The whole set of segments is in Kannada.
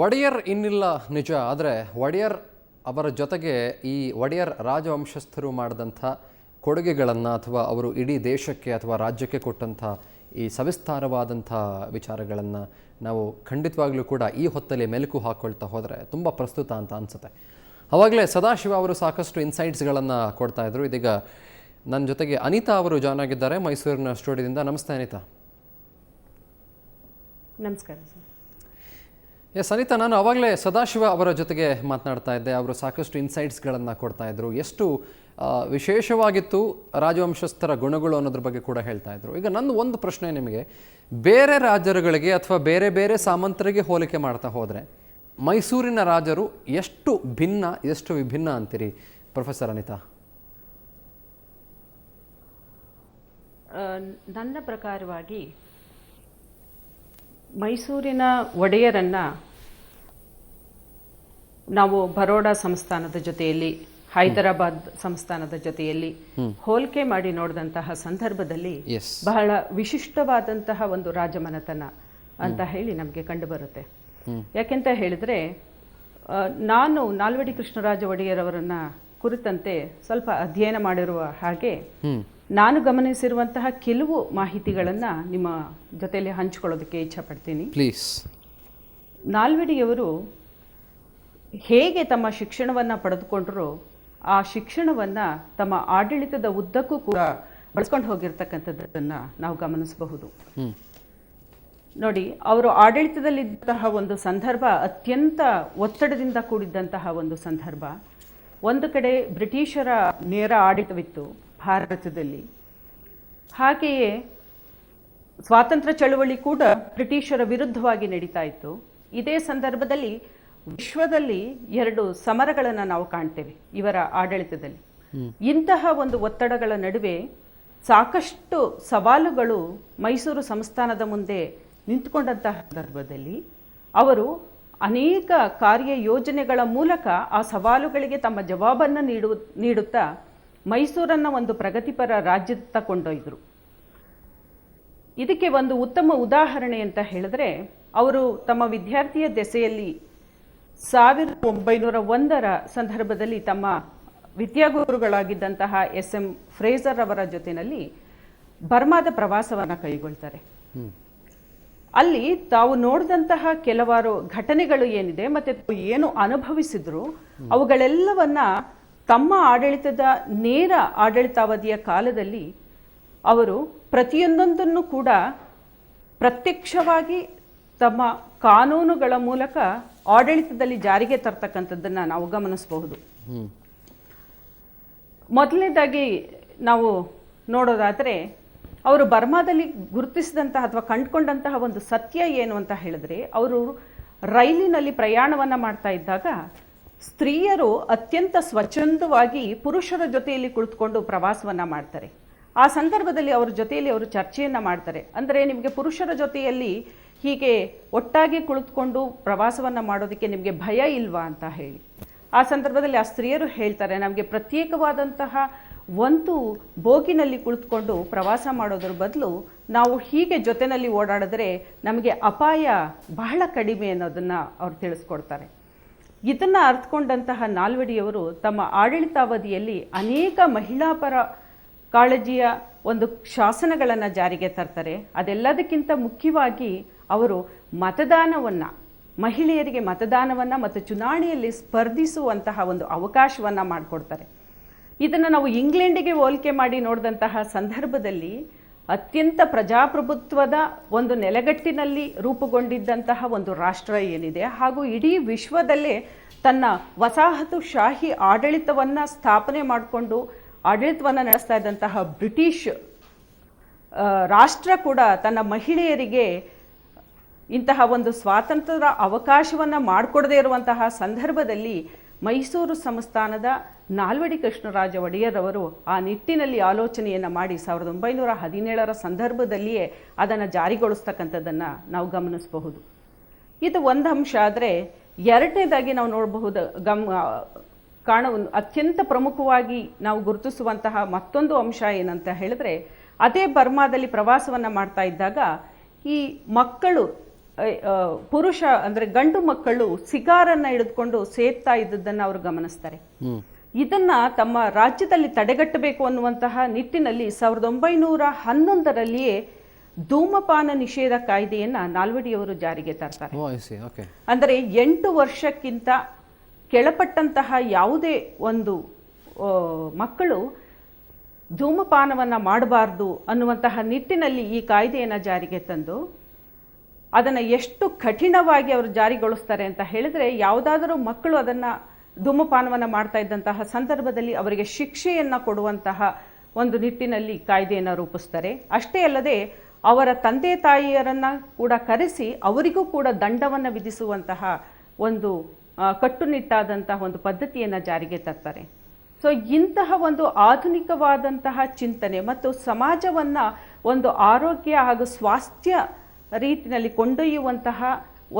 ಒಡೆಯರ್ ಇನ್ನಿಲ್ಲ ನಿಜ, ಆದರೆ ಒಡೆಯರ್ ಅವರ ಜೊತೆಗೆ ಈ ಒಡೆಯರ್ ರಾಜವಂಶಸ್ಥರು ಮಾಡಿದಂಥ ಕೊಡುಗೆಗಳನ್ನು ಅಥವಾ ಅವರು ಇಡೀ ದೇಶಕ್ಕೆ ಅಥವಾ ರಾಜ್ಯಕ್ಕೆ ಕೊಟ್ಟಂಥ ಈ ಸವಿಸ್ತಾರವಾದಂಥ ವಿಚಾರಗಳನ್ನು ನಾವು ಖಂಡಿತವಾಗ್ಲೂ ಕೂಡ ಈ ಹೊತ್ತಲ್ಲಿ ಮೆಲುಕು ಹಾಕ್ಕೊಳ್ತಾ ಹೋದರೆ ತುಂಬ ಪ್ರಸ್ತುತ ಅಂತ ಅನಿಸುತ್ತೆ. ಆವಾಗಲೇ ಸದಾಶಿವ ಅವರು ಸಾಕಷ್ಟು ಇನ್ಸೈಟ್ಸ್ಗಳನ್ನು ಕೊಡ್ತಾ ಇದ್ರು. ಇದೀಗ ನನ್ನ ಜೊತೆಗೆ ಅನಿತಾ ಅವರು ಜಾಯ್ನ್ ಆಗಿದ್ದಾರೆ ಮೈಸೂರಿನ ಸ್ಟುಡಿಯೋದಿಂದ. ನಮಸ್ತೆ ಅನಿತಾ. ನಮಸ್ಕಾರ ಸರ್. ಎಸ್ ಅನಿತಾ, ನಾನು ಆವಾಗಲೇ ಸದಾಶಿವ ಅವರ ಜೊತೆಗೆ ಮಾತನಾಡ್ತಾ ಇದ್ದೆ. ಅವರು ಸಾಕಷ್ಟು ಇನ್ಸೈಟ್ಸ್ಗಳನ್ನು ಕೊಡ್ತಾ ಇದ್ರು. ಎಷ್ಟು ವಿಶೇಷವಾಗಿತ್ತು ರಾಜವಂಶಸ್ಥರ ಗುಣಗಳು ಅನ್ನೋದ್ರ ಬಗ್ಗೆ ಕೂಡ ಹೇಳ್ತಾ ಇದ್ರು. ಈಗ ನನ್ನ ಒಂದು ಪ್ರಶ್ನೆ ನಿಮಗೆ, ಬೇರೆ ರಾಜರುಗಳಿಗೆ ಅಥವಾ ಬೇರೆ ಬೇರೆ ಸಾಮಂತರಿಗೆ ಹೋಲಿಕೆ ಮಾಡ್ತಾ ಹೋದರೆ ಮೈಸೂರಿನ ರಾಜರು ಎಷ್ಟು ಭಿನ್ನ, ಎಷ್ಟು ವಿಭಿನ್ನ ಅಂತೀರಿ ಪ್ರೊಫೆಸರ್ ಅನಿತಾ? ನನ್ನ ಪ್ರಕಾರವಾಗಿ ಮೈಸೂರಿನ ಒಡೆಯರನ್ನ ನಾವು ಬರೋಡಾ ಸಂಸ್ಥಾನದ ಜೊತೆಯಲ್ಲಿ, ಹೈದರಾಬಾದ್ ಸಂಸ್ಥಾನದ ಜೊತೆಯಲ್ಲಿ ಹೋಲಿಕೆ ಮಾಡಿ ನೋಡಿದಂತಹ ಸಂದರ್ಭದಲ್ಲಿ ಬಹಳ ವಿಶಿಷ್ಟವಾದಂತಹ ಒಂದು ರಾಜಮನೆತನ ಅಂತ ಹೇಳಿ ನಮಗೆ ಕಂಡು ಬರುತ್ತೆ. ಯಾಕೆಂತ ಹೇಳಿದ್ರೆ, ನಾನು ನಾಲ್ವಡಿ ಕೃಷ್ಣರಾಜ ಒಡೆಯರವರನ್ನ ಕುರಿತಂತೆ ಸ್ವಲ್ಪ ಅಧ್ಯಯನ ಮಾಡಿರುವ ಹಾಗೆ ನಾನು ಗಮನಿಸಿರುವಂತಹ ಕೆಲವು ಮಾಹಿತಿಗಳನ್ನ ನಿಮ್ಮ ಜೊತೆಯಲ್ಲಿ ಹಂಚಿಕೊಳ್ಳೋದಕ್ಕೆ ಇಚ್ಛೆ ಪಡ್ತೀನಿ. ಪ್ಲೀಸ್. ನಾಲ್ವಡಿಯವರು ಹೇಗೆ ತಮ್ಮ ಶಿಕ್ಷಣವನ್ನ ಪಡೆದುಕೊಂಡ್ರು, ಆ ಶಿಕ್ಷಣವನ್ನ ತಮ್ಮ ಆಡಳಿತದ ಉದ್ದಕ್ಕೂ ಕೂಡ ಬಳಸ್ಕೊಂಡು ಹೋಗಿರ್ತಕ್ಕಂಥದ್ದನ್ನ ನಾವು ಗಮನಿಸಬಹುದು. ನೋಡಿ, ಅವರು ಆಡಳಿತದಲ್ಲಿದ್ದಂತಹ ಒಂದು ಸಂದರ್ಭ ಅತ್ಯಂತ ಒತ್ತಡದಿಂದ ಕೂಡಿದ್ದಂತಹ ಒಂದು ಸಂದರ್ಭ. ಒಂದು ಕಡೆ ಬ್ರಿಟಿಷರ ನೇರ ಆಡಳಿತವಿತ್ತು ಭಾರತದಲ್ಲಿ, ಹಾಗೆಯೇ ಸ್ವಾತಂತ್ರ್ಯ ಚಳವಳಿ ಕೂಡ ಬ್ರಿಟಿಷರ ವಿರುದ್ಧವಾಗಿ ನಡೀತಾ ಇತ್ತು. ಇದೇ ಸಂದರ್ಭದಲ್ಲಿ ವಿಶ್ವದಲ್ಲಿ 2 ಸಮರಗಳನ್ನು ನಾವು ಕಾಣ್ತೇವೆ ಇವರ ಆಡಳಿತದಲ್ಲಿ. ಇಂತಹ ಒಂದು ಒತ್ತಡಗಳ ನಡುವೆ ಸಾಕಷ್ಟು ಸವಾಲುಗಳು ಮೈಸೂರು ಸಂಸ್ಥಾನದ ಮುಂದೆ ನಿಂತುಕೊಂಡಂತಹ ಸಂದರ್ಭದಲ್ಲಿ ಅವರು ಅನೇಕ ಕಾರ್ಯ ಯೋಜನೆಗಳ ಮೂಲಕ ಆ ಸವಾಲುಗಳಿಗೆ ತಮ್ಮ ಜವಾಬನ್ನು ನೀಡುತ್ತಾ ಮೈಸೂರನ್ನ ಒಂದು ಪ್ರಗತಿಪರ ರಾಜ್ಯದತ್ತ ಕೊಂಡೊಯ್ದರು. ಇದಕ್ಕೆ ಒಂದು ಉತ್ತಮ ಉದಾಹರಣೆ ಅಂತ ಹೇಳಿದ್ರೆ, ಅವರು ತಮ್ಮ ವಿದ್ಯಾರ್ಥಿಯ ದೆಸೆಯಲ್ಲಿ 1901ರ ಸಂದರ್ಭದಲ್ಲಿ ತಮ್ಮ ವಿದ್ಯಾಗುರುಗಳಾಗಿದ್ದಂತಹ SM ಫ್ರೇಜರ್ ಅವರ ಜೊತೆಯಲ್ಲಿ ಬರ್ಮಾದ ಪ್ರವಾಸವನ್ನು ಕೈಗೊಳ್ತಾರೆ. ಅಲ್ಲಿ ತಾವು ನೋಡಿದಂತಹ ಕೆಲವಾರು ಘಟನೆಗಳು ಏನಿದೆ ಮತ್ತೆ ಏನು ಅನುಭವಿಸಿದ್ರು ಅವುಗಳೆಲ್ಲವನ್ನ ತಮ್ಮ ಆಡಳಿತದ ನೇರ ಆಡಳಿತಾವಧಿಯ ಕಾಲದಲ್ಲಿ ಅವರು ಪ್ರತಿಯೊಂದೊಂದನ್ನು ಕೂಡ ಪ್ರತ್ಯಕ್ಷವಾಗಿ ತಮ್ಮ ಕಾನೂನುಗಳ ಮೂಲಕ ಆಡಳಿತದಲ್ಲಿ ಜಾರಿಗೆ ತರ್ತಕ್ಕಂಥದ್ದನ್ನ ನಾವು ಗಮನಿಸಬಹುದು. ಮೊದಲನೇದಾಗಿ ನಾವು ನೋಡೋದಾದ್ರೆ, ಅವರು ಬರ್ಮಾದಲ್ಲಿ ಗುರುತಿಸಿದಂತಹ ಅಥವಾ ಕಂಡುಕೊಂಡಂತಹ ಒಂದು ಸತ್ಯ ಏನು ಅಂತ ಹೇಳಿದ್ರೆ, ಅವರು ರೈಲಿನಲ್ಲಿ ಪ್ರಯಾಣವನ್ನ ಮಾಡ್ತಾ ಇದ್ದಾಗ ಸ್ತ್ರೀಯರು ಅತ್ಯಂತ ಸ್ವಚ್ಛಂದವಾಗಿ ಪುರುಷರ ಜೊತೆಯಲ್ಲಿ ಕುಳಿತುಕೊಂಡು ಪ್ರವಾಸವನ್ನ ಮಾಡ್ತಾರೆ. ಆ ಸಂದರ್ಭದಲ್ಲಿ ಅವರ ಜೊತೆಯಲ್ಲಿ ಅವರು ಚರ್ಚೆಯನ್ನ ಮಾಡ್ತಾರೆ. ಅಂದರೆ ನಿಮಗೆ ಪುರುಷರ ಜೊತೆಯಲ್ಲಿ ಹೀಗೆ ಒಟ್ಟಾಗಿ ಕುಳಿತುಕೊಂಡು ಪ್ರವಾಸವನ್ನ ಮಾಡೋದಕ್ಕೆ ನಿಮಗೆ ಭಯ ಇಲ್ವಾ ಅಂತ ಹೇಳಿ. ಆ ಸಂದರ್ಭದಲ್ಲಿ ಆ ಸ್ತ್ರೀಯರು ಹೇಳ್ತಾರೆ, ನಮಗೆ ಪ್ರತ್ಯೇಕವಾದಂತಹ ಒಂದು ಬೋಗಿನಲ್ಲಿ ಕುಳಿತುಕೊಂಡು ಪ್ರವಾಸ ಮಾಡೋದ್ರ ಬದಲು ನಾವು ಹೀಗೆ ಜೊತೆಯಲ್ಲಿ ಓಡಾಡಿದ್ರೆ ನಮಗೆ ಅಪಾಯ ಬಹಳ ಕಡಿಮೆ ಅನ್ನೋದನ್ನ ಅವ್ರು ತಿಳಿಸ್ಕೊಡ್ತಾರೆ. ಇದನ್ನ ಅರ್ಥಕೊಂಡಂತಹ ನಾಲ್ವಡಿಯವರು ತಮ್ಮ ಆಡಳಿತಾವಧಿಯಲ್ಲಿ ಅನೇಕ ಮಹಿಳಾ ಪರ ಕಾಳಜಿಯ ಒಂದು ಶಾಸನಗಳನ್ನು ಜಾರಿಗೆ ತರ್ತಾರೆ. ಅದೆಲ್ಲದಕ್ಕಿಂತ ಮುಖ್ಯವಾಗಿ ಅವರು ಮತದಾನವನ್ನ, ಮಹಿಳೆಯರಿಗೆ ಮತದಾನವನ್ನ ಮತ್ತು ಚುನಾವಣೆಯಲ್ಲಿ ಸ್ಪರ್ಧಿಸುವಂತಹ ಒಂದು ಅವಕಾಶವನ್ನ ಮಾಡಿಕೊಡ್ತಾರೆ. ಇದನ್ನು ನಾವು ಇಂಗ್ಲೆಂಡಿಗೆ ಹೋಲಿಕೆ ಮಾಡಿ ನೋಡಿದಂತಹ ಸಂದರ್ಭದಲ್ಲಿ ಅತ್ಯಂತ ಪ್ರಜಾಪ್ರಭುತ್ವದ ಒಂದು ನೆಲೆಗಟ್ಟಿನಲ್ಲಿ ರೂಪುಗೊಂಡಿದ್ದಂತಹ ಒಂದು ರಾಷ್ಟ್ರ ಏನಿದೆ, ಹಾಗೂ ಇಡೀ ವಿಶ್ವದಲ್ಲೇ ತನ್ನ ವಸಾಹತುಶಾಹಿ ಆಡಳಿತವನ್ನ ಸ್ಥಾಪನೆ ಮಾಡಿಕೊಂಡು ಆಡಳಿತವನ್ನು ನಡೆಸ್ತಾ ಇದ್ದಂತಹ ಬ್ರಿಟಿಷ್ ರಾಷ್ಟ್ರ ಕೂಡ ತನ್ನ ಮಹಿಳೆಯರಿಗೆ ಇಂತಹ ಒಂದು ಸ್ವಾತಂತ್ರ್ಯದ ಅವಕಾಶವನ್ನ ಮಾಡಿಕೊಡದೇ ಇರುವಂತಹ ಸಂದರ್ಭದಲ್ಲಿ ಮೈಸೂರು ಸಂಸ್ಥಾನದ ನಾಲ್ವಡಿ ಕೃಷ್ಣರಾಜ ಒಡೆಯರವರು ಆ ನಿಟ್ಟಿನಲ್ಲಿ ಆಲೋಚನೆಯನ್ನು ಮಾಡಿ 1917ರ ಸಂದರ್ಭದಲ್ಲಿಯೇ ಅದನ್ನು ಜಾರಿಗೊಳಿಸ್ತಕ್ಕಂಥದ್ದನ್ನು ನಾವು ಗಮನಿಸಬಹುದು. ಇದು ಒಂದು ಅಂಶ. ಆದರೆ ಎರಡನೇದಾಗಿ ನಾವು ನೋಡಬಹುದು, ಅತ್ಯಂತ ಪ್ರಮುಖವಾಗಿ ನಾವು ಗುರುತಿಸುವಂತಹ ಮತ್ತೊಂದು ಅಂಶ ಏನಂತ ಹೇಳಿದ್ರೆ, ಅದೇ ಬರ್ಮಾದಲ್ಲಿ ಪ್ರವಾಸವನ್ನು ಮಾಡ್ತಾ ಇದ್ದಾಗ ಈ ಮಕ್ಕಳು ಪುರುಷ ಅಂದ್ರೆ ಗಂಡು ಮಕ್ಕಳು ಸಿಗಾರನ್ನ ಹಿಡಿದುಕೊಂಡು ಸೇರ್ತಾ ಇದ್ದದ್ದನ್ನ ಅವರು ಗಮನಿಸ್ತಾರೆ. ಇದನ್ನ ತಮ್ಮ ರಾಜ್ಯದಲ್ಲಿ ತಡೆಗಟ್ಟಬೇಕು ಅನ್ನುವಂತಹ ನಿಟ್ಟಿನಲ್ಲಿ 1911ರಲ್ಲಿಯೇ ಧೂಮಪಾನ ನಿಷೇಧ ಕಾಯ್ದೆಯನ್ನ ನಾಲ್ವಡಿಯವರು ಜಾರಿಗೆ ತರ್ತಾರೆ. ಅಂದರೆ 8 ವರ್ಷಕ್ಕಿಂತ ಕೆಳಪಟ್ಟಂತಹ ಯಾವುದೇ ಒಂದು ಮಕ್ಕಳು ಧೂಮಪಾನವನ್ನ ಮಾಡಬಾರ್ದು ಅನ್ನುವಂತಹ ನಿಟ್ಟಿನಲ್ಲಿ ಈ ಕಾಯ್ದೆಯನ್ನ ಜಾರಿಗೆ ತಂದು ಅದನ್ನ ಎಷ್ಟು ಕಠಿಣವಾಗಿ ಅವರು ಜಾರಿಗೊಳಿಸ್ತಾರೆ ಅಂತ ಹೇಳಿದ್ರೆ, ಯಾವುದಾದರೂ ಮಕ್ಕಳು ಅದನ್ನ ಧೂಮಪಾನವನ್ನ ಮಾಡ್ತಾ ಇದ್ದಂತಹ ಸಂದರ್ಭದಲ್ಲಿ ಅವರಿಗೆ ಶಿಕ್ಷೆಯನ್ನ ಕೊಡುವಂತಹ ಒಂದು ನಿಟ್ಟಿನಲ್ಲಿ ಕಾಯ್ದೆಯನ್ನು ರೂಪಿಸ್ತಾರೆ. ಅಷ್ಟೇ ಅಲ್ಲದೆ ಅವರ ತಂದೆ ತಾಯಿಯರನ್ನ ಕೂಡ ಕರೆಸಿ ಅವರಿಗೂ ಕೂಡ ದಂಡವನ್ನು ವಿಧಿಸುವಂತಹ ಒಂದು ಕಟ್ಟುನಿಟ್ಟಾದಂತಹ ಒಂದು ಪದ್ಧತಿಯನ್ನು ಜಾರಿಗೆ ತರ್ತಾರೆ. ಸೊ ಇಂತಹ ಒಂದು ಆಧುನಿಕವಾದಂತಹ ಚಿಂತನೆ ಮತ್ತು ಸಮಾಜವನ್ನ ಒಂದು ಆರೋಗ್ಯ ಹಾಗೂ ಸ್ವಾಸ್ಥ್ಯ ರೀತಿಯಲ್ಲಿ ಕೊಂಡೊಯ್ಯುವಂತಹ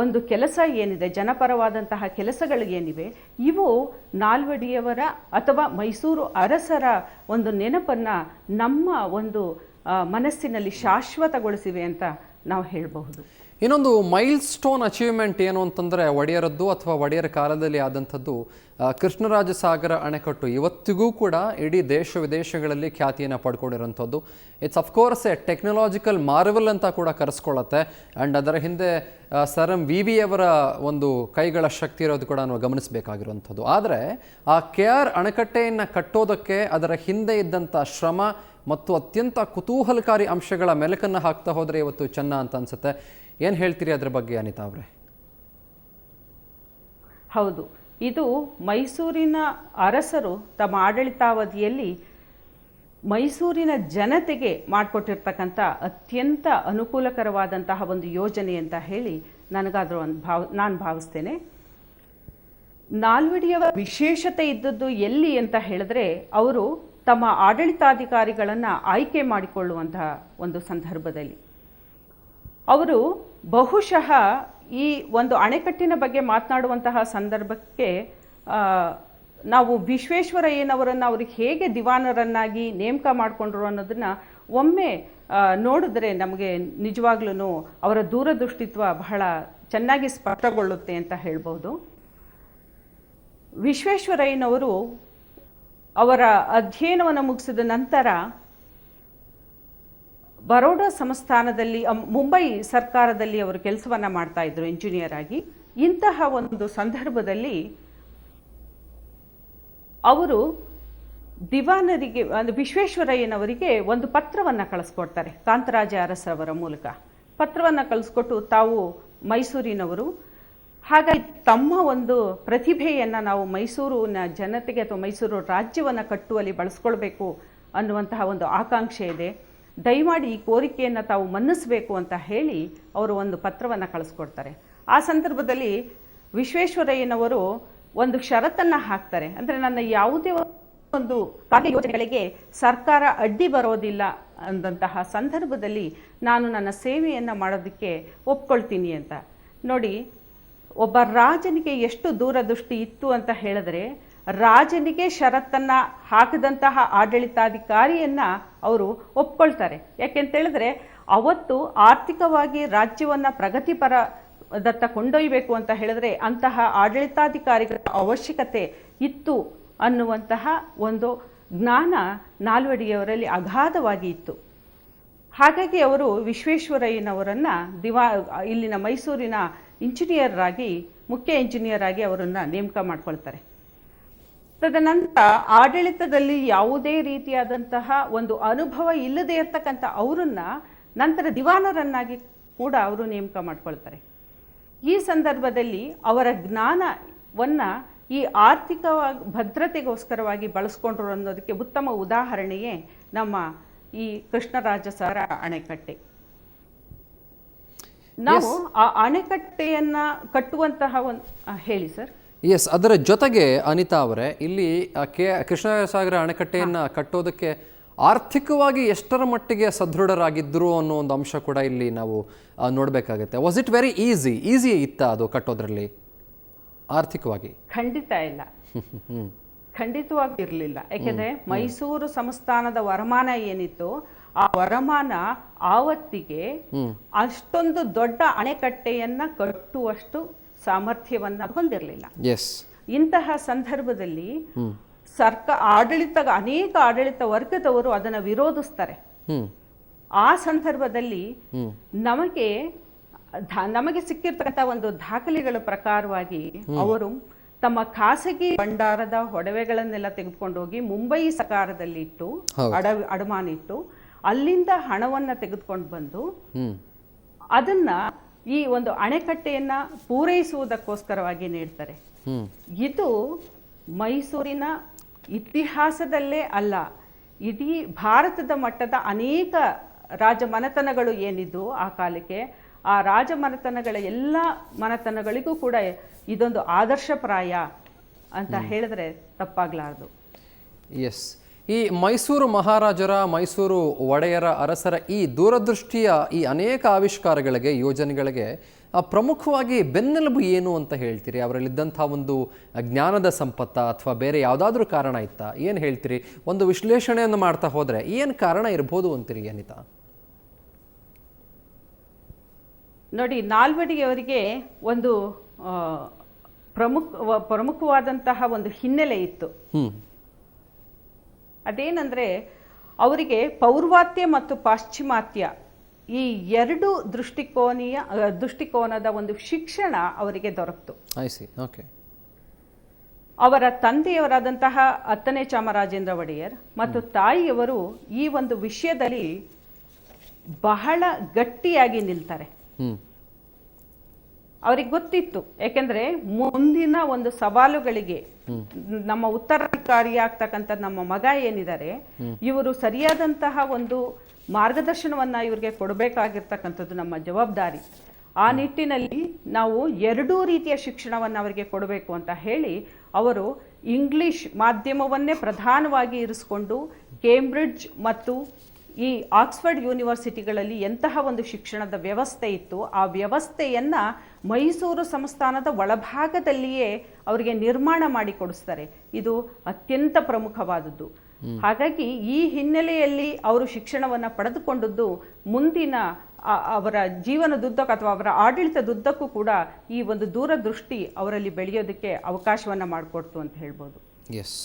ಒಂದು ಕೆಲಸ ಏನಿದೆ, ಜನಪರವಾದಂತಹ ಕೆಲಸಗಳು ಏನಿವೆ, ಇವು ನಾಲ್ವಡಿಯವರ ಅಥವಾ ಮೈಸೂರು ಅರಸರ ಒಂದು ನೆನಪನ್ನ ನಮ್ಮ ಒಂದು ಮನಸ್ಸಿನಲ್ಲಿ ಶಾಶ್ವತಗೊಳಿಸಿವೆ ಅಂತ ನಾವು ಹೇಳಬಹುದು. ಇನ್ನೊಂದು ಮೈಲ್ ಸ್ಟೋನ್ ಅಚೀವ್ಮೆಂಟ್ ಏನು ಅಂತಂದರೆ ಒಡೆಯರದ್ದು ಅಥವಾ ಒಡೆಯರ ಕಾಲದಲ್ಲಿ ಆದಂಥದ್ದು ಕೃಷ್ಣರಾಜಸಾಗರ ಅಣೆಕಟ್ಟು ಇವತ್ತಿಗೂ ಕೂಡ ಇಡೀ ದೇಶ ವಿದೇಶಗಳಲ್ಲಿ ಖ್ಯಾತಿಯನ್ನು ಪಡ್ಕೊಂಡಿರೋಂಥದ್ದು. It's of course a technological marvel ಅಂತ ಕೂಡ ಕರೆಸ್ಕೊಳ್ಳುತ್ತೆ. ಆ್ಯಂಡ್ ಅದರ ಹಿಂದೆ ಸರ್ ಎಂ ವಿ ಅವರ ಒಂದು ಕೈಗಳ ಶಕ್ತಿ ಇರೋದು ಕೂಡ ನಾವು ಗಮನಿಸಬೇಕಾಗಿರುವಂಥದ್ದು. ಆದರೆ ಆ KR ಅಣೆಕಟ್ಟೆಯನ್ನು ಕಟ್ಟೋದಕ್ಕೆ ಅದರ ಹಿಂದೆ ಇದ್ದಂಥ ಶ್ರಮ ಮತ್ತು ಅತ್ಯಂತ ಕುತೂಹಲಕಾರಿ ಅಂಶಗಳ ಮೆಲುಕನ್ನು ಹಾಕ್ತಾ ಹೋದರೆ ಇವತ್ತು ಚೆನ್ನ ಅಂತ ಅನ್ಸುತ್ತೆ. ಏನು ಹೇಳ್ತೀರಿ ಅದರ ಬಗ್ಗೆ ಅನಿತಾ ಅವರೇ? ಹೌದು, ಇದು ಮೈಸೂರಿನ ಅರಸರು ತಮ್ಮ ಆಡಳಿತಾವಧಿಯಲ್ಲಿ ಮೈಸೂರಿನ ಜನತೆಗೆ ಮಾಡಿಕೊಟ್ಟಿರ್ತಕ್ಕಂಥ ಅತ್ಯಂತ ಅನುಕೂಲಕರವಾದಂತಹ ಒಂದು ಯೋಜನೆ ಅಂತ ಹೇಳಿ ನನಗಾದರೂ ನಾನು ಭಾವಿಸ್ತೇನೆ. ನಾಲ್ವಡಿಯವರ ವಿಶೇಷತೆ ಇದ್ದದ್ದು ಎಲ್ಲಿ ಅಂತ ಹೇಳಿದ್ರೆ, ಅವರು ತಮ್ಮ ಆಡಳಿತಾಧಿಕಾರಿಗಳನ್ನು ಆಯ್ಕೆ ಮಾಡಿಕೊಳ್ಳುವಂತಹ ಒಂದು ಸಂದರ್ಭದಲ್ಲಿ ಅವರು ಬಹುಶಃ ಈ ಒಂದು ಅಣೆಕಟ್ಟಿನ ಬಗ್ಗೆ ಮಾತನಾಡುವಂತಹ ಸಂದರ್ಭಕ್ಕೆ ನಾವು ವಿಶ್ವೇಶ್ವರಯ್ಯನವರನ್ನು ಅವ್ರಿಗೆ ಹೇಗೆ ದಿವಾನರನ್ನಾಗಿ ನೇಮಕ ಮಾಡಿಕೊಂಡ್ರು ಅನ್ನೋದನ್ನ ಒಮ್ಮೆ ನೋಡಿದ್ರೆ ನಮಗೆ ನಿಜವಾಗ್ಲೂ ಅವರ ದೂರದೃಷ್ಟಿತ್ವ ಬಹಳ ಚೆನ್ನಾಗಿ ಸ್ಪಷ್ಟಗೊಳ್ಳುತ್ತೆ ಅಂತ ಹೇಳ್ಬೋದು. ವಿಶ್ವೇಶ್ವರಯ್ಯನವರು ಅವರ ಅಧ್ಯಯನವನ್ನು ಮುಗಿಸಿದ ನಂತರ ಬರೋಡಾ ಸಂಸ್ಥಾನದಲ್ಲಿ ಮುಂಬೈ ಸರ್ಕಾರದಲ್ಲಿ ಅವರು ಕೆಲಸವನ್ನ ಮಾಡ್ತಾ ಇದ್ರು ಇಂಜಿನಿಯರ್ ಆಗಿ. ಇಂತಹ ಒಂದು ಸಂದರ್ಭದಲ್ಲಿ ಅವರು ದಿವಾನರಿಗೆ ವಿಶ್ವೇಶ್ವರಯ್ಯನವರಿಗೆ ಒಂದು ಪತ್ರವನ್ನು ಕಳಿಸ್ಕೊಡ್ತಾರೆ. ಕಾಂತರಾಜ ಅರಸವರ ಮೂಲಕ ಪತ್ರವನ್ನು ಕಳಿಸ್ಕೊಟ್ಟು, ತಾವು ಮೈಸೂರಿನವರು, ಹಾಗಾಗಿ ತಮ್ಮ ಒಂದು ಪ್ರತಿಭೆಯನ್ನು ನಾವು ಮೈಸೂರಿನ ಜನತೆಗೆ ಅಥವಾ ಮೈಸೂರು ರಾಜ್ಯವನ್ನು ಕಟ್ಟುವಲ್ಲಿ ಬಳಸ್ಕೊಳ್ಬೇಕು ಅನ್ನುವಂತಹ ಒಂದು ಆಕಾಂಕ್ಷೆ ಇದೆ, ದಯಮಾಡಿ ಈ ಕೋರಿಕೆಯನ್ನು ತಾವು ಮನ್ನಿಸಬೇಕು ಅಂತ ಹೇಳಿ ಅವರು ಒಂದು ಪತ್ರವನ್ನು ಕಳಿಸ್ಕೊಡ್ತಾರೆ. ಆ ಸಂದರ್ಭದಲ್ಲಿ ವಿಶ್ವೇಶ್ವರಯ್ಯನವರು ಒಂದು ಷರತ್ತನ್ನು ಹಾಕ್ತಾರೆ. ಅಂದರೆ ನನ್ನ ಯಾವುದೇ ಒಂದು ಕಾರ್ಯಯೋಜನೆಗಳಿಗೆ ಸರ್ಕಾರ ಅಡ್ಡಿ ಬರೋದಿಲ್ಲ ಅಂದಂತಹ ಸಂದರ್ಭದಲ್ಲಿ ನಾನು ನನ್ನ ಸೇವೆಯನ್ನು ಮಾಡೋದಕ್ಕೆ ಒಪ್ಕೊಳ್ತೀನಿ ಅಂತ. ನೋಡಿ, ಒಬ್ಬ ರಾಜನಿಗೆ ಎಷ್ಟು ದೂರದೃಷ್ಟಿ ಇತ್ತು ಅಂತ ಹೇಳಿದ್ರೆ, ರಾಜನಿಗೆ ಷರತ್ತನ್ನು ಹಾಕಿದಂತಹ ಆಡಳಿತಾಧಿಕಾರಿಯನ್ನು ಅವರು ಒಪ್ಕೊಳ್ತಾರೆ. ಯಾಕೆಂತೇಳಿದ್ರೆ ಅವತ್ತು ಆರ್ಥಿಕವಾಗಿ ರಾಜ್ಯವನ್ನು ಪ್ರಗತಿಪರದತ್ತ ಕೊಂಡೊಯ್ಯಬೇಕು ಅಂತ ಹೇಳಿದ್ರೆ ಅಂತಹ ಆಡಳಿತಾಧಿಕಾರಿಗಳ ಅವಶ್ಯಕತೆ ಇತ್ತು ಅನ್ನುವಂತಹ ಒಂದು ಜ್ಞಾನ ನಾಲ್ವಡಿಯವರಲ್ಲಿ ಅಗಾಧವಾಗಿ ಇತ್ತು. ಹಾಗಾಗಿ ಅವರು ವಿಶ್ವೇಶ್ವರಯ್ಯನವರನ್ನು ಇಲ್ಲಿನ ಮೈಸೂರಿನ ಇಂಜಿನಿಯರ್ ಆಗಿ, ಮುಖ್ಯ ಇಂಜಿನಿಯರ್ ಆಗಿ ಅವರನ್ನು ನೇಮಕ ಮಾಡ್ಕೊಳ್ತಾರೆ. ತದನಂತರ ಆಡಳಿತದಲ್ಲಿ ಯಾವುದೇ ರೀತಿಯಾದಂತಹ ಒಂದು ಅನುಭವ ಇಲ್ಲದೆ ಇರತಕ್ಕಂಥ ಅವರನ್ನ ನಂತರ ದಿವಾನರನ್ನಾಗಿ ಕೂಡ ಅವರು ನೇಮಕ ಮಾಡ್ಕೊಳ್ತಾರೆ. ಈ ಸಂದರ್ಭದಲ್ಲಿ ಅವರ ಜ್ಞಾನವನ್ನು ಈ ಆರ್ಥಿಕವಾಗಿ ಭದ್ರತೆಗೋಸ್ಕರವಾಗಿ ಬಳಸ್ಕೊಂಡ್ರು ಅನ್ನೋದಕ್ಕೆ ಉತ್ತಮ ಉದಾಹರಣೆಯೇ ನಮ್ಮ ಈ ಕೃಷ್ಣರಾಜಸಾಗರ ಅಣೆಕಟ್ಟೆ. ನಾವು ಆ ಅಣೆಕಟ್ಟೆಯನ್ನ ಕಟ್ಟುವಂತಹ ಒಂದು ಹೇಳಿ ಸರ್. ಎಸ್, ಅದರ ಜೊತೆಗೆ ಅನಿತಾ ಅವರೇ, ಇಲ್ಲಿ ಕೃಷ್ಣರಾಜಸಾಗರ ಅಣೆಕಟ್ಟೆಯನ್ನು ಕಟ್ಟೋದಕ್ಕೆ ಆರ್ಥಿಕವಾಗಿ ಎಷ್ಟರ ಮಟ್ಟಿಗೆ ಸದೃಢರಾಗಿದ್ದರು ಅನ್ನೋ ಒಂದು ಅಂಶ ಕೂಡ ಇಲ್ಲಿ ನಾವು ನೋಡಬೇಕಾಗುತ್ತೆ. ವಾಸ್ ಇಟ್ ವೆರಿ ಈಸಿ ಇತ್ತಾ ಅದು ಕಟ್ಟೋದ್ರಲ್ಲಿ ಆರ್ಥಿಕವಾಗಿ? ಖಂಡಿತ ಇಲ್ಲ, ಖಂಡಿತವಾಗಿ ಇರಲಿಲ್ಲ. ಯಾಕೆಂದ್ರೆ ಮೈಸೂರು ಸಂಸ್ಥಾನದ ವರಮಾನ ಏನಿತ್ತು ಆ ವರಮಾನ ಆವತ್ತಿಗೆ ಅಷ್ಟೊಂದು ದೊಡ್ಡ ಅಣೆಕಟ್ಟೆಯನ್ನ ಕಟ್ಟುವಷ್ಟು ಸಾಮರ್ಥ್ಯವನ್ನ ಹೊಂದಿರಲಿಲ್ಲ. ಎಸ್. ಇಂತಹ ಸಂದರ್ಭದಲ್ಲಿ ಅನೇಕ ಆಡಳಿತ ವರ್ಗದವರು ಅದನ್ನು ವಿರೋಧಿಸ್ತಾರೆ. ಆ ಸಂದರ್ಭದಲ್ಲಿ ನಮಗೆ ಸಿಕ್ಕಿರ್ತಕ್ಕಂಥ ಒಂದು ದಾಖಲೆಗಳ ಪ್ರಕಾರವಾಗಿ ಅವರು ತಮ್ಮ ಖಾಸಗಿ ಭಂಡಾರದ ಒಡವೆಗಳನ್ನೆಲ್ಲ ತೆಗೆದುಕೊಂಡು ಹೋಗಿ ಮುಂಬೈ ಸಕಾರದಲ್ಲಿ ಇಟ್ಟು ಅಡಮಾನಿಟ್ಟು ಅಲ್ಲಿಂದ ಹಣವನ್ನ ತೆಗೆದುಕೊಂಡು ಬಂದು ಅದನ್ನ ಈ ಒಂದು ಅಣೆಕಟ್ಟೆಯನ್ನ ಪೂರೈಸುವುದಕ್ಕೋಸ್ಕರವಾಗಿ ನೀಡ್ತಾರೆ. ಇದು ಮೈಸೂರಿನ ಇತಿಹಾಸದಲ್ಲೇ ಅಲ್ಲ, ಇಡೀ ಭಾರತದ ಮಟ್ಟದ ಅನೇಕ ರಾಜಮನೆತನಗಳು ಏನಿದ್ದು ಆ ಕಾಲಕ್ಕೆ, ಆ ರಾಜಮನೆತನಗಳ ಎಲ್ಲ ಮನೆತನಗಳಿಗೂ ಕೂಡ ಇದೊಂದು ಆದರ್ಶಪ್ರಾಯ ಅಂತ ಹೇಳಿದ್ರೆ ತಪ್ಪಾಗ್ಲಾರ್ದು. ಎಸ್. ಈ ಮೈಸೂರು ಮಹಾರಾಜರ, ಮೈಸೂರು ಒಡೆಯರ, ಅರಸರ ಈ ದೂರದೃಷ್ಟಿಯ ಈ ಅನೇಕ ಆವಿಷ್ಕಾರಗಳಿಗೆ, ಯೋಜನೆಗಳಿಗೆ ಪ್ರಮುಖವಾಗಿ ಬೆನ್ನೆಲುಬು ಏನು ಅಂತ ಹೇಳ್ತೀರಿ? ಅವರಲ್ಲಿದ್ದಂಥ ಒಂದು ಜ್ಞಾನದ ಸಂಪತ್ತ ಅಥವಾ ಬೇರೆ ಯಾವುದಾದ್ರೂ ಕಾರಣ ಇತ್ತಾ? ಏನು ಹೇಳ್ತೀರಿ? ಒಂದು ವಿಶ್ಲೇಷಣೆಯನ್ನು ಮಾಡ್ತಾ ಹೋದರೆ ಏನು ಕಾರಣ ಇರ್ಬೋದು ಅಂತೀರಿ ಅನಿತಾ? ನೋಡಿ, ನಾಲ್ವಡಿಯವರಿಗೆ ಒಂದು ಪ್ರಮುಖವಾದಂತಹ ಒಂದು ಹಿನ್ನೆಲೆ ಇತ್ತು. ಅದೇನಂದ್ರೆ ಅವರಿಗೆ ಪೌರ್ವಾತ್ಯ ಮತ್ತು ಪಾಶ್ಚಿಮಾತ್ಯ ಈ ಎರಡು ದೃಷ್ಟಿಕೋನದ ಒಂದು ಶಿಕ್ಷಣ ಅವರಿಗೆ ದೊರಕಿತು. ಅವರ ತಂದೆಯವರಾದಂತಹ 10ನೇ ಚಾಮರಾಜೇಂದ್ರ ಒಡೆಯರ್ ಮತ್ತು ತಾಯಿಯವರು ಈ ಒಂದು ವಿಷಯದಲ್ಲಿ ಬಹಳ ಗಟ್ಟಿಯಾಗಿ ನಿಲ್ತಾರೆ. ಅವ್ರಿಗೆ ಗೊತ್ತಿತ್ತು, ಯಾಕೆಂದ್ರೆ ಮುಂದಿನ ಒಂದು ಸವಾಲುಗಳಿಗೆ ನಮ್ಮ ಉತ್ತರಾಧಿಕಾರಿಯಾಗ್ತಕ್ಕಂಥ ನಮ್ಮ ಮಗ ಏನಿದ್ದಾರೆ, ಇವರು ಸರಿಯಾದಂತಹ ಒಂದು ಮಾರ್ಗದರ್ಶನವನ್ನ ಇವರಿಗೆ ಕೊಡಬೇಕಾಗಿರ್ತಕ್ಕಂಥದ್ದು ನಮ್ಮ ಜವಾಬ್ದಾರಿ. ಆ ನಿಟ್ಟಿನಲ್ಲಿ ನಾವು ಎರಡೂ ರೀತಿಯ ಶಿಕ್ಷಣವನ್ನು ಅವರಿಗೆ ಕೊಡಬೇಕು ಅಂತ ಹೇಳಿ ಅವರು ಇಂಗ್ಲಿಷ್ ಮಾಧ್ಯಮವನ್ನೇ ಪ್ರಧಾನವಾಗಿ ಇರಿಸಿಕೊಂಡು ಕೇಂಬ್ರಿಡ್ಜ್ ಮತ್ತು ಈ ಆಕ್ಸ್ಫರ್ಡ್ ಯೂನಿವರ್ಸಿಟಿಗಳಲ್ಲಿ ಎಂತಹ ಒಂದು ಶಿಕ್ಷಣದ ವ್ಯವಸ್ಥೆ ಇತ್ತು, ಆ ವ್ಯವಸ್ಥೆಯನ್ನ ಮೈಸೂರು ಸಂಸ್ಥಾನದ ಒಳಭಾಗದಲ್ಲಿಯೇ ಅವರಿಗೆ ನಿರ್ಮಾಣ ಮಾಡಿ ಕೊಡಿಸ್ತಾರೆ. ಇದು ಅತ್ಯಂತ ಪ್ರಮುಖವಾದದ್ದು. ಹಾಗಾಗಿ ಈ ಹಿನ್ನೆಲೆಯಲ್ಲಿ ಅವರು ಶಿಕ್ಷಣವನ್ನ ಪಡೆದುಕೊಂಡದ್ದು ಮುಂದಿನ ಅವರ ಜೀವನದುದ್ದಕ್ಕೂ ಅಥವಾ ಅವರ ಆಡಳಿತದುದ್ದಕ್ಕೂ ಕೂಡ ಈ ಒಂದು ದೂರದೃಷ್ಟಿ ಅವರಲ್ಲಿ ಬೆಳೆಯೋದಕ್ಕೆ ಅವಕಾಶವನ್ನ ಮಾಡಿಕೊಡ್ತು ಅಂತ ಹೇಳ್ಬೋದು. ಎಸ್.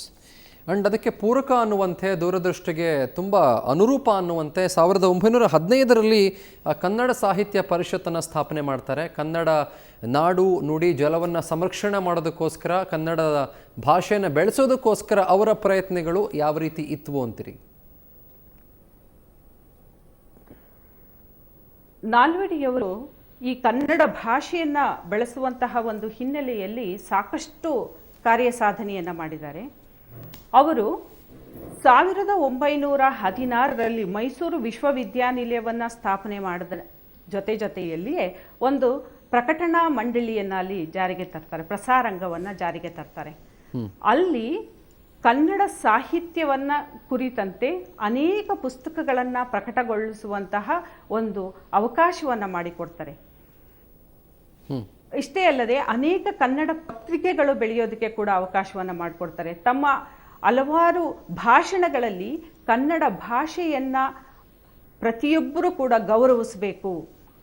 ಅಂಡ್ ಅದಕ್ಕೆ ಪೂರಕ ಅನ್ನುವಂತೆ, ದೂರದೃಷ್ಟಿಗೆ ತುಂಬ ಅನುರೂಪ ಅನ್ನುವಂತೆ 1915ರಲ್ಲಿ ಕನ್ನಡ ಸಾಹಿತ್ಯ ಪರಿಷತ್ತನ್ನು ಸ್ಥಾಪನೆ ಮಾಡ್ತಾರೆ. ಕನ್ನಡ ನಾಡು ನುಡಿ ಜಲವನ್ನು ಸಂರಕ್ಷಣೆ ಮಾಡೋದಕ್ಕೋಸ್ಕರ, ಕನ್ನಡದ ಭಾಷೆಯನ್ನು ಬೆಳೆಸೋದಕ್ಕೋಸ್ಕರ ಅವರ ಪ್ರಯತ್ನಗಳು ಯಾವ ರೀತಿ ಇತ್ತು ಅಂತೀರಿ? ನಾಲ್ವಡಿಯವರು ಈ ಕನ್ನಡ ಭಾಷೆಯನ್ನ ಬೆಳೆಸುವಂತಹ ಒಂದು ಹಿನ್ನೆಲೆಯಲ್ಲಿ ಸಾಕಷ್ಟು ಕಾರ್ಯಸಾಧನೆಯನ್ನ ಮಾಡಿದ್ದಾರೆ. ಅವರು 1916ರಲ್ಲಿ ಮೈಸೂರು ವಿಶ್ವವಿದ್ಯಾನಿಲಯವನ್ನ ಸ್ಥಾಪನೆ ಮಾಡಿದ ಜೊತೆಯಲ್ಲಿಯೇ ಒಂದು ಪ್ರಕಟಣಾ ಮಂಡಳಿಯನ್ನ ಅಲ್ಲಿ ಜಾರಿಗೆ ತರ್ತಾರೆ, ಪ್ರಸಾರಾಂಗವನ್ನ ಜಾರಿಗೆ ತರ್ತಾರೆ. ಅಲ್ಲಿ ಕನ್ನಡ ಸಾಹಿತ್ಯವನ್ನ ಕುರಿತಂತೆ ಅನೇಕ ಪುಸ್ತಕಗಳನ್ನ ಪ್ರಕಟಗೊಳಿಸುವಂತಹ ಒಂದು ಅವಕಾಶವನ್ನ ಮಾಡಿಕೊಡ್ತಾರೆ. ಇಷ್ಟೇ ಅಲ್ಲದೆ ಅನೇಕ ಕನ್ನಡ ಪತ್ರಿಕೆಗಳು ಬೆಳೆಯೋದಕ್ಕೆ ಕೂಡ ಅವಕಾಶವನ್ನ ಮಾಡಿಕೊಡ್ತಾರೆ. ತಮ್ಮ ಹಲವಾರು ಭಾಷಣಗಳಲ್ಲಿ ಕನ್ನಡ ಭಾಷೆಯನ್ನ ಪ್ರತಿಯೊಬ್ಬರೂ ಕೂಡ ಗೌರವಿಸಬೇಕು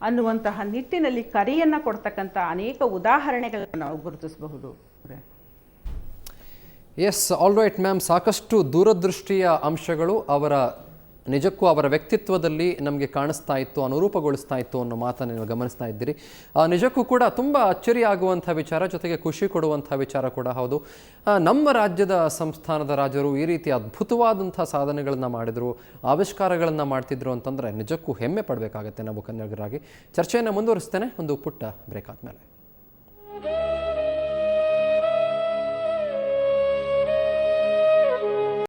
ಅನ್ನುವಂತಹ ನಿಟ್ಟಿನಲ್ಲಿ ಕರೆಯನ್ನ ಕೊಡ್ತಕ್ಕಂಥ ಅನೇಕ ಉದಾಹರಣೆಗಳನ್ನು ನಾವು ಗುರುತಿಸಬಹುದು. Yes, all right ma'am. ಸಾಕಷ್ಟು ದೂರದೃಷ್ಟಿಯ ಅಂಶಗಳು ನಿಜಕ್ಕೂ ಅವರ ವ್ಯಕ್ತಿತ್ವದಲ್ಲಿ ನಮಗೆ ಕಾಣಿಸ್ತಾ ಇತ್ತು, ಅನುರೂಪಗೊಳಿಸ್ತಾ ಇತ್ತು ಅನ್ನೋ ಮಾತನ್ನು ನೀವು ಗಮನಿಸ್ತಾ ಇದ್ದೀರಿ. ನಿಜಕ್ಕೂ ಕೂಡ ತುಂಬ ಅಚ್ಚರಿಯಾಗುವಂಥ ವಿಚಾರ, ಜೊತೆಗೆ ಖುಷಿ ಕೊಡುವಂಥ ವಿಚಾರ ಕೂಡ ಹೌದು. ನಮ್ಮ ರಾಜ್ಯದ ಸಂಸ್ಥಾನದ ರಾಜರು ಈ ರೀತಿ ಅದ್ಭುತವಾದಂಥ ಸಾಧನೆಗಳನ್ನು ಮಾಡಿದರು, ಆವಿಷ್ಕಾರಗಳನ್ನು ಮಾಡ್ತಿದ್ರು ಅಂತಂದರೆ ನಿಜಕ್ಕೂ ಹೆಮ್ಮೆ ಪಡಬೇಕಾಗತ್ತೆ ನಾವು ಕನ್ನಡಿಗರಾಗಿ. ಚರ್ಚೆಯನ್ನು ಮುಂದುವರಿಸ್ತೇನೆ ಒಂದು ಪುಟ್ಟ ಬ್ರೇಕ್ ಆದಮೇಲೆ.